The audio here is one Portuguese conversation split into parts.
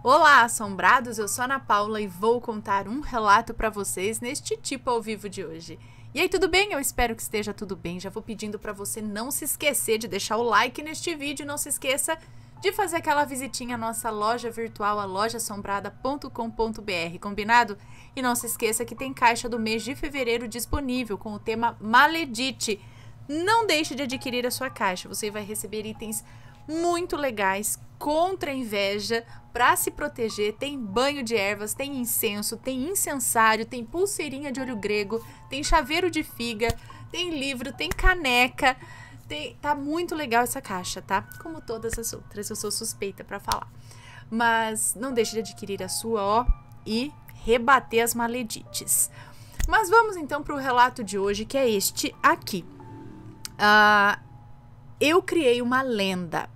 Olá, assombrados! Eu sou a Ana Paula e vou contar um relato para vocês neste tipo ao vivo de hoje. E aí, tudo bem? Eu espero que esteja tudo bem. Já vou pedindo para você não se esquecer de deixar o like neste vídeo. Não se esqueça de fazer aquela visitinha à nossa loja virtual, a lojaassombrada.com.br, combinado? E não se esqueça que tem caixa do mês de fevereiro disponível com o tema Maledite. Não deixe de adquirir a sua caixa. Você vai receber itens muito legais contra a inveja, para se proteger. Tem banho de ervas, tem incenso, tem incensário, tem pulseirinha de olho grego, tem chaveiro de figa, tem livro, tem caneca. Tá muito legal essa caixa, tá? Como todas as outras, eu sou suspeita para falar. Mas não deixe de adquirir a sua, ó, e rebater as maledites. Mas vamos então para o relato de hoje, que é este aqui. Eu criei uma lenda.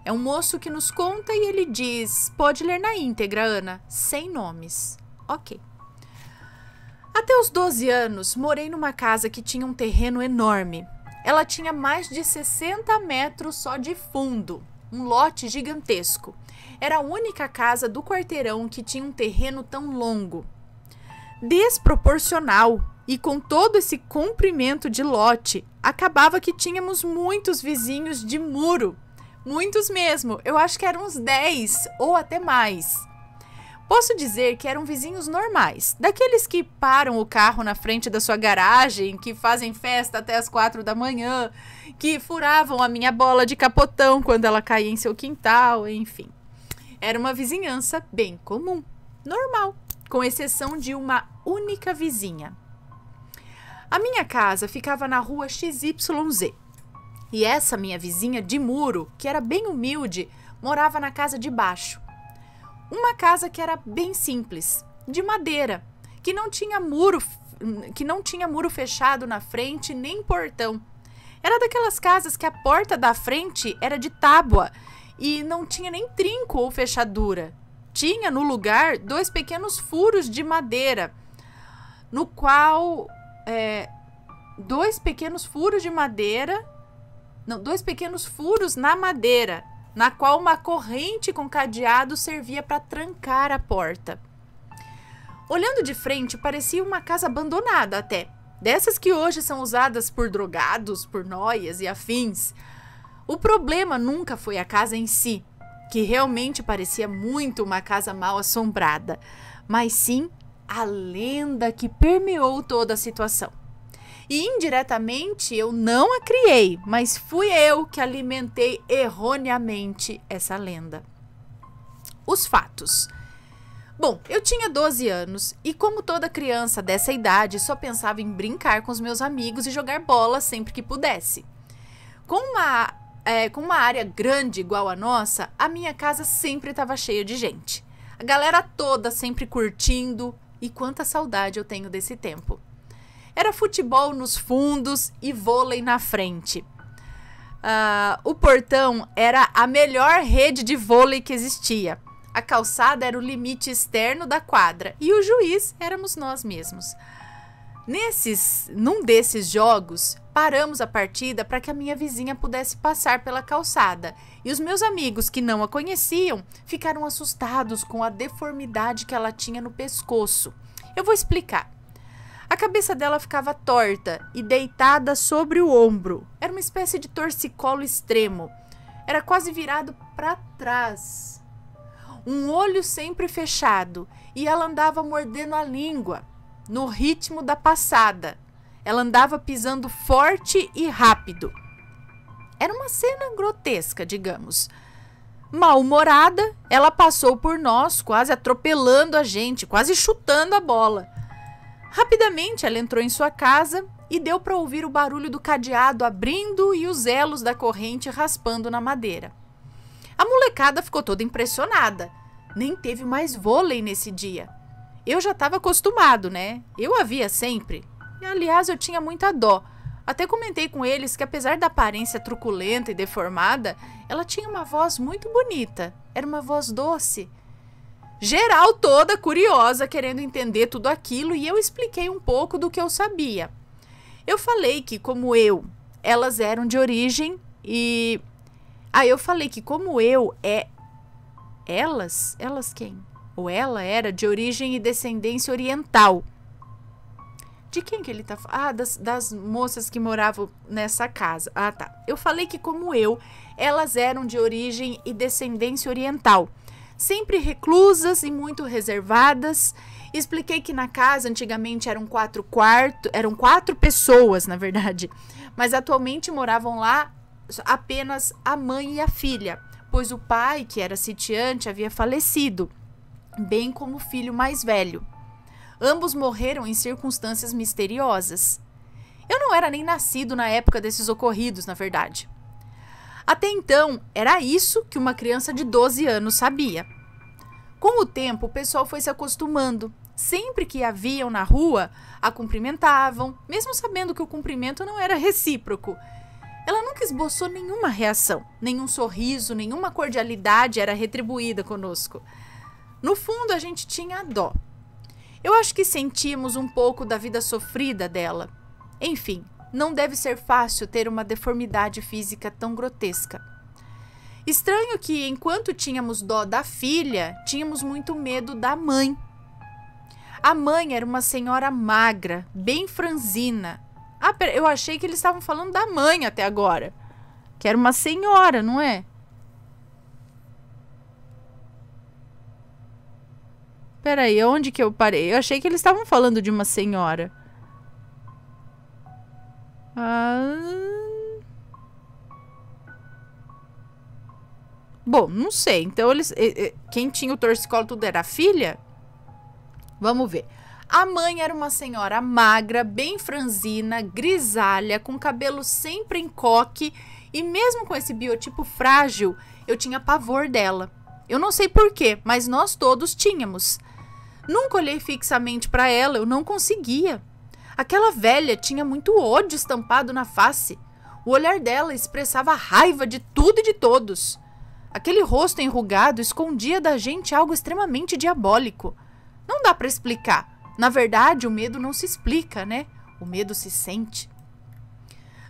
É um moço que nos conta e ele diz: pode ler na íntegra, Ana, sem nomes. Ok. Até os 12 anos, morei numa casa que tinha um terreno enorme. Ela tinha mais de 60 metros só de fundo, um lote gigantesco. Era a única casa do quarteirão que tinha um terreno tão longo. Desproporcional, e com todo esse comprimento de lote, acabava que tínhamos muitos vizinhos de muro. Muitos mesmo, eu acho que eram uns 10 ou até mais. Posso dizer que eram vizinhos normais, daqueles que param o carro na frente da sua garagem, que fazem festa até as 4 da manhã, que furavam a minha bola de capotão quando ela caía em seu quintal, enfim. Era uma vizinhança bem comum, normal, com exceção de uma única vizinha. A minha casa ficava na rua XYZ. E essa minha vizinha de muro, que era bem humilde, morava na casa de baixo. Uma casa que era bem simples, de madeira, que não tinha muro fechado na frente, nem portão. Era daquelas casas que a porta da frente era de tábua e não tinha nem trinco ou fechadura. Tinha no lugar 2 pequenos furos de madeira, no qual... 2 pequenos furos na madeira, na qual uma corrente com cadeado servia para trancar a porta. Olhando de frente, parecia uma casa abandonada até, dessas que hoje são usadas por drogados, por noias e afins. O problema nunca foi a casa em si, que realmente parecia muito uma casa mal assombrada, mas sim a lenda que permeou toda a situação. E indiretamente eu não a criei, mas fui eu que alimentei erroneamente essa lenda. Os fatos. Bom, eu tinha 12 anos e, como toda criança dessa idade, só pensava em brincar com os meus amigos e jogar bola sempre que pudesse. Com uma área grande igual a nossa, a minha casa sempre estava cheia de gente. A galera toda sempre curtindo, e quanta saudade eu tenho desse tempo. Era futebol nos fundos e vôlei na frente. O portão era a melhor rede de vôlei que existia. A calçada era o limite externo da quadra e o juiz éramos nós mesmos. Num desses jogos, paramos a partida para que a minha vizinha pudesse passar pela calçada. E os meus amigos que não a conheciam ficaram assustados com a deformidade que ela tinha no pescoço. Eu vou explicar. A cabeça dela ficava torta e deitada sobre o ombro. Era uma espécie de torcicolo extremo. Era quase virado para trás. Um olho sempre fechado e ela andava mordendo a língua, no ritmo da passada. Ela andava pisando forte e rápido. Era uma cena grotesca, digamos. Mal-humorada, ela passou por nós, quase atropelando a gente, quase chutando a bola. Rapidamente ela entrou em sua casa e deu para ouvir o barulho do cadeado abrindo e os elos da corrente raspando na madeira. A molecada ficou toda impressionada. Nem teve mais vôlei nesse dia. Eu já estava acostumado, né? Eu a via sempre. E, aliás, eu tinha muita dó. Até comentei com eles que, apesar da aparência truculenta e deformada, ela tinha uma voz muito bonita. Era uma voz doce. Geral toda curiosa, querendo entender tudo aquilo, e eu expliquei um pouco do que eu sabia. Eu falei que, como eu, elas eram de origem e... eu falei que, como eu, Elas? Elas quem? Ou ela era de origem e descendência oriental. De quem que ele tá falando? Ah, das moças que moravam nessa casa. Ah, tá. Eu falei que, como eu, elas eram de origem e descendência oriental. Sempre reclusas e muito reservadas. Expliquei que na casa antigamente eram 4 quartos, eram 4 pessoas, na verdade. Mas atualmente moravam lá apenas a mãe e a filha, pois o pai, que era sitiante, havia falecido, bem como o filho mais velho. Ambos morreram em circunstâncias misteriosas. Eu não era nem nascido na época desses ocorridos, na verdade. Até então, era isso que uma criança de 12 anos sabia. Com o tempo, o pessoal foi se acostumando. Sempre que a viam na rua, a cumprimentavam, mesmo sabendo que o cumprimento não era recíproco. Ela nunca esboçou nenhuma reação, nenhum sorriso, nenhuma cordialidade era retribuída conosco. No fundo, a gente tinha dó. Eu acho que sentíamos um pouco da vida sofrida dela. Enfim, não deve ser fácil ter uma deformidade física tão grotesca. Estranho que, enquanto tínhamos dó da filha, tínhamos muito medo da mãe. A mãe era uma senhora magra, bem franzina. Ah, pera, eu achei que eles estavam falando da mãe até agora. Que era uma senhora, não é? Peraí, onde que eu parei? Eu achei que eles estavam falando de uma senhora. Bom, não sei. Então, quem tinha o torcicolo tudo era a filha? Vamos ver. A mãe era uma senhora magra, bem franzina, grisalha, com cabelo sempre em coque. E mesmo com esse biotipo frágil, eu tinha pavor dela. Eu não sei porquê, mas nós todos tínhamos. Nunca olhei fixamente para ela, eu não conseguia. Aquela velha tinha muito ódio estampado na face. O olhar dela expressava raiva de tudo e de todos. Aquele rosto enrugado escondia da gente algo extremamente diabólico. Não dá para explicar. Na verdade, o medo não se explica, né? O medo se sente.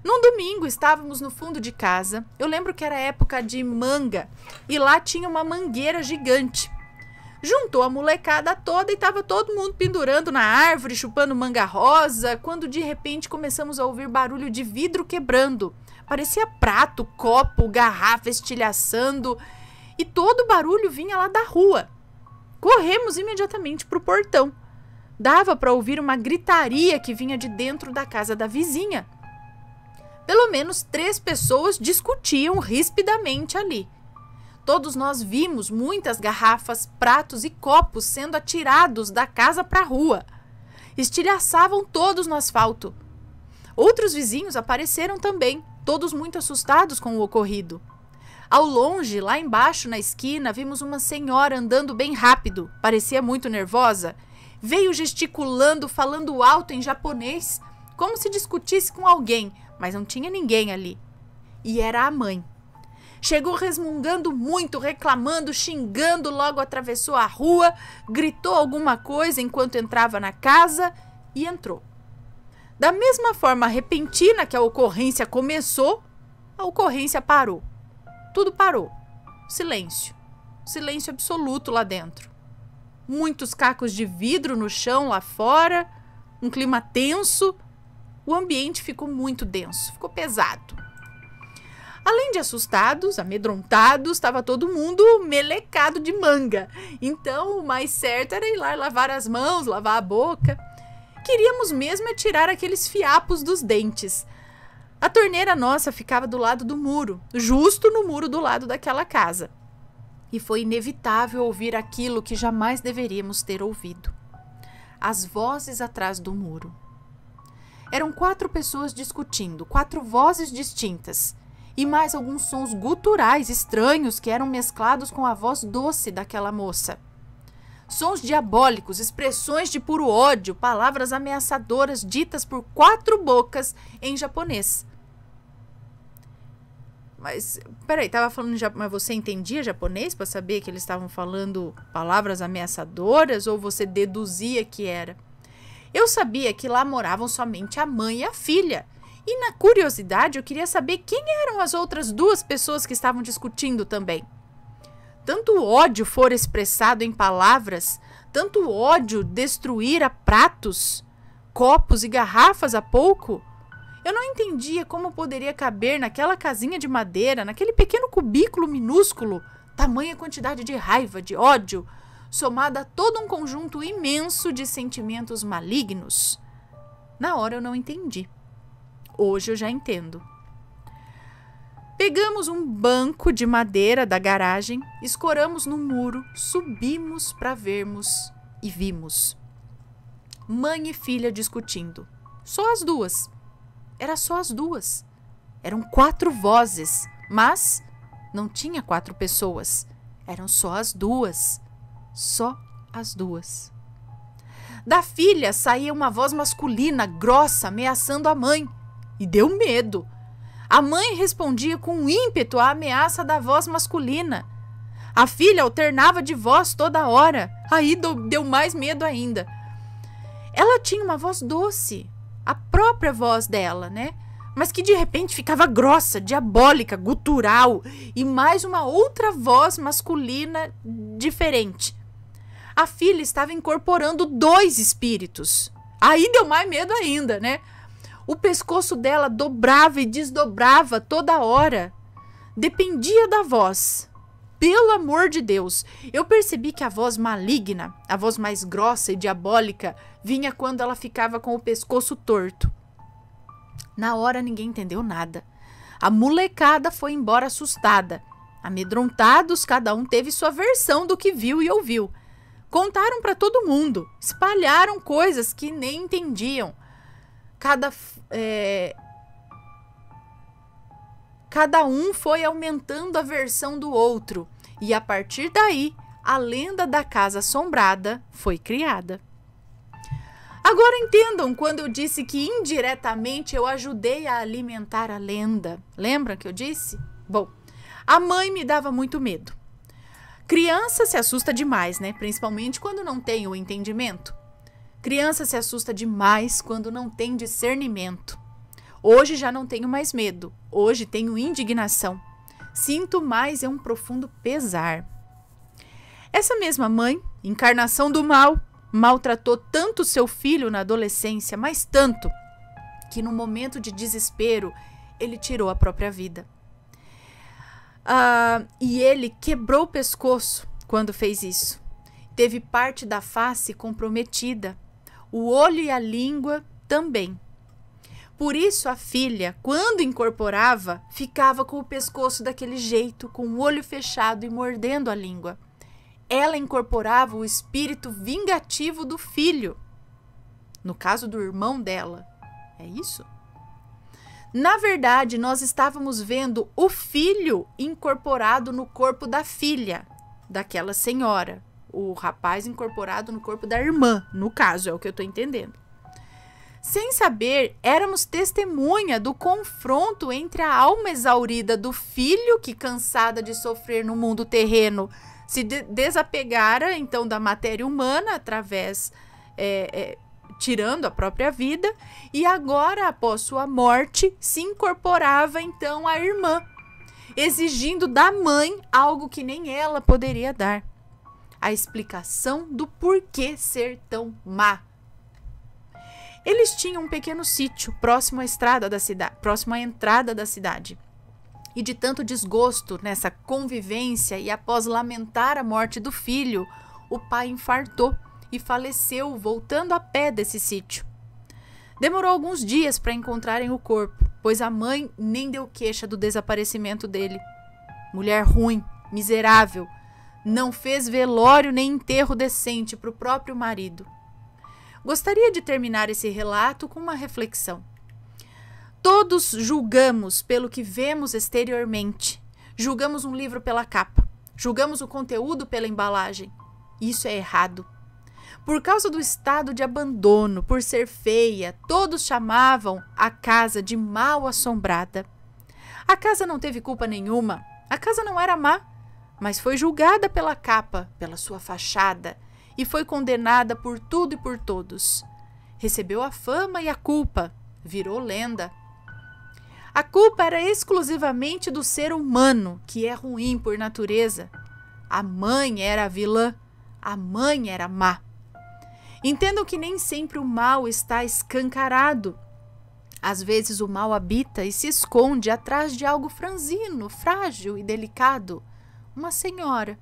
Num domingo, estávamos no fundo de casa. Eu lembro que era época de manga e lá tinha uma mangueira gigante. Juntou a molecada toda e estava todo mundo pendurando na árvore, chupando manga rosa, quando de repente começamos a ouvir barulho de vidro quebrando. Parecia prato, copo, garrafa estilhaçando e todo o barulho vinha lá da rua. Corremos imediatamente para o portão. Dava para ouvir uma gritaria que vinha de dentro da casa da vizinha. Pelo menos 3 pessoas discutiam rispidamente ali. Todos nós vimos muitas garrafas, pratos e copos sendo atirados da casa para a rua. Estilhaçavam todos no asfalto. Outros vizinhos apareceram também, todos muito assustados com o ocorrido. Ao longe, lá embaixo na esquina, vimos uma senhora andando bem rápido, parecia muito nervosa. Veio gesticulando, falando alto em japonês, como se discutisse com alguém, mas não tinha ninguém ali. E era a mãe. Chegou resmungando muito, reclamando, xingando, logo atravessou a rua, gritou alguma coisa enquanto entrava na casa e entrou. Da mesma forma repentina que a ocorrência começou, a ocorrência parou. Tudo parou. Silêncio. Silêncio absoluto lá dentro. Muitos cacos de vidro no chão lá fora, um clima tenso. O ambiente ficou muito denso, ficou pesado. Além de assustados, amedrontados, estava todo mundo melecado de manga. Então, o mais certo era ir lá lavar as mãos, lavar a boca. Queríamos mesmo é tirar aqueles fiapos dos dentes. A torneira nossa ficava do lado do muro, justo no muro do lado daquela casa. E foi inevitável ouvir aquilo que jamais deveríamos ter ouvido. As vozes atrás do muro. Eram 4 pessoas discutindo, 4 vozes distintas. E mais alguns sons guturais estranhos que eram mesclados com a voz doce daquela moça. Sons diabólicos, expressões de puro ódio, palavras ameaçadoras ditas por 4 bocas em japonês. Mas, peraí, tava falando mas você entendia japonês para saber que eles estavam falando palavras ameaçadoras ou você deduzia que era? Eu sabia que lá moravam somente a mãe e a filha. E na curiosidade eu queria saber quem eram as outras 2 pessoas que estavam discutindo também. tanto ódio for expressado em palavras, tanto ódio destruíra pratos, copos e garrafas há pouco, eu não entendia como poderia caber naquela casinha de madeira, naquele pequeno cubículo minúsculo, tamanha quantidade de raiva, de ódio, somada a todo um conjunto imenso de sentimentos malignos. Na hora eu não entendi. Hoje eu já entendo. Pegamos um banco de madeira da garagem, escoramos no muro, subimos para vermos e vimos. Mãe e filha discutindo. Só as duas. Era só as duas. Eram 4 vozes, mas não tinha 4 pessoas. Eram só as duas. Só as duas. Da filha saía uma voz masculina, grossa, ameaçando a mãe. E deu medo. A mãe respondia com ímpeto à ameaça da voz masculina. A filha alternava de voz toda hora. Aí deu mais medo ainda. Ela tinha uma voz doce, a própria voz dela, né? Mas que de repente ficava grossa, diabólica, gutural e mais uma outra voz masculina diferente. A filha estava incorporando 2 espíritos. Aí deu mais medo ainda, né? O pescoço dela dobrava e desdobrava toda hora. Dependia da voz. Pelo amor de Deus, eu percebi que a voz maligna, a voz mais grossa e diabólica, vinha quando ela ficava com o pescoço torto. Na hora ninguém entendeu nada. A molecada foi embora assustada. Amedrontados, cada um teve sua versão do que viu e ouviu. Contaram para todo mundo, espalharam coisas que nem entendiam. Cada um foi aumentando a versão do outro, e a partir daí, a lenda da casa assombrada foi criada. Agora entendam quando eu disse que indiretamente eu ajudei a alimentar a lenda. Lembra que eu disse? Bom, a mãe me dava muito medo. Criança se assusta demais, né? Principalmente quando não tem o entendimento. Criança se assusta demais quando não tem discernimento. Hoje já não tenho mais medo. Hoje tenho indignação. Sinto mais um profundo pesar. Essa mesma mãe, encarnação do mal, maltratou tanto seu filho na adolescência, mas tanto, que no momento de desespero, ele tirou a própria vida. E ele quebrou o pescoço quando fez isso. Teve parte da face comprometida. O olho e a língua também. Por isso a filha, quando incorporava, ficava com o pescoço daquele jeito, com o olho fechado e mordendo a língua. Ela incorporava o espírito vingativo do filho. No caso do irmão dela. É isso? Na verdade, nós estávamos vendo o filho incorporado no corpo da filha daquela senhora. O rapaz incorporado no corpo da irmã, no caso, é o que eu estou entendendo. Sem saber, éramos testemunha do confronto entre a alma exaurida do filho, que cansada de sofrer no mundo terreno, se desapegara então da matéria humana, através, tirando a própria vida, e agora, após sua morte, se incorporava então a irmã, exigindo da mãe algo que nem ela poderia dar. A explicação do porquê ser tão má. Eles tinham um pequeno sítio próximo à estrada da cidade, próximo à entrada da cidade. E de tanto desgosto nessa convivência e após lamentar a morte do filho, o pai infartou e faleceu voltando a pé desse sítio. Demorou alguns dias para encontrarem o corpo, pois a mãe nem deu queixa do desaparecimento dele. Mulher ruim, miserável, não fez velório nem enterro decente para o próprio marido. Gostaria de terminar esse relato com uma reflexão. Todos julgamos pelo que vemos exteriormente. Julgamos um livro pela capa. Julgamos o conteúdo pela embalagem. Isso é errado. Por causa do estado de abandono, por ser feia, todos chamavam a casa de mal assombrada. A casa não teve culpa nenhuma. A casa não era má, mas foi julgada pela capa, pela sua fachada, e foi condenada por tudo e por todos. Recebeu a fama e a culpa, virou lenda. A culpa era exclusivamente do ser humano, que é ruim por natureza. A mãe era a vilã, a mãe era má. Entendam que nem sempre o mal está escancarado. Às vezes o mal habita e se esconde atrás de algo franzino, frágil e delicado. Uma senhora.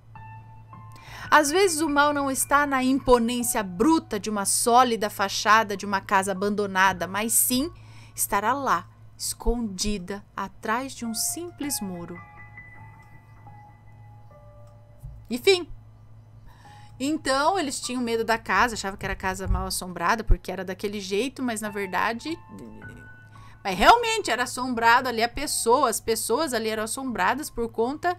Às vezes o mal não está na imponência bruta de uma sólida fachada de uma casa abandonada, mas sim estará lá, escondida atrás de um simples muro. Enfim. Então, eles tinham medo da casa, achavam que era casa mal assombrada, porque era daquele jeito, mas na verdade... Mas realmente era assombrado ali as pessoas ali eram assombradas por conta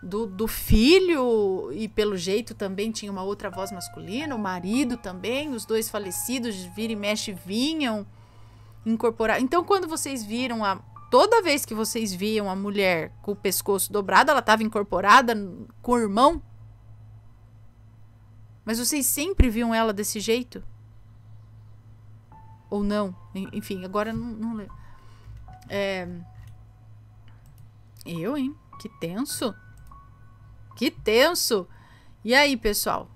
do filho, e pelo jeito também tinha uma outra voz masculina, o marido também, os dois falecidos, vira e mexe, vinham incorporar. Então, quando vocês viram, toda vez que vocês viam a mulher com o pescoço dobrado, ela estava incorporada com o irmão? Mas vocês sempre viam ela desse jeito? Ou não? Enfim, agora não lembro. Hein? Que tenso. Que tenso. E aí, pessoal?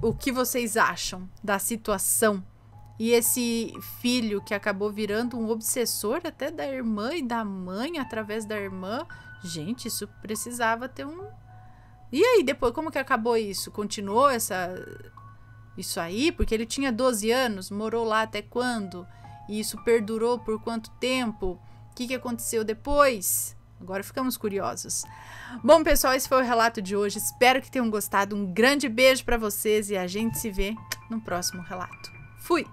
O que vocês acham da situação? E esse filho que acabou virando um obsessor até da irmã e da mãe através da irmã. Gente, isso precisava ter um... E aí, depois, como que acabou isso? Continuou isso aí? Porque ele tinha 12 anos, morou lá até quando? E isso perdurou por quanto tempo? O que aconteceu depois? Agora ficamos curiosos. Bom, pessoal, esse foi o relato de hoje. Espero que tenham gostado. Um grande beijo para vocês e a gente se vê no próximo relato. Fui!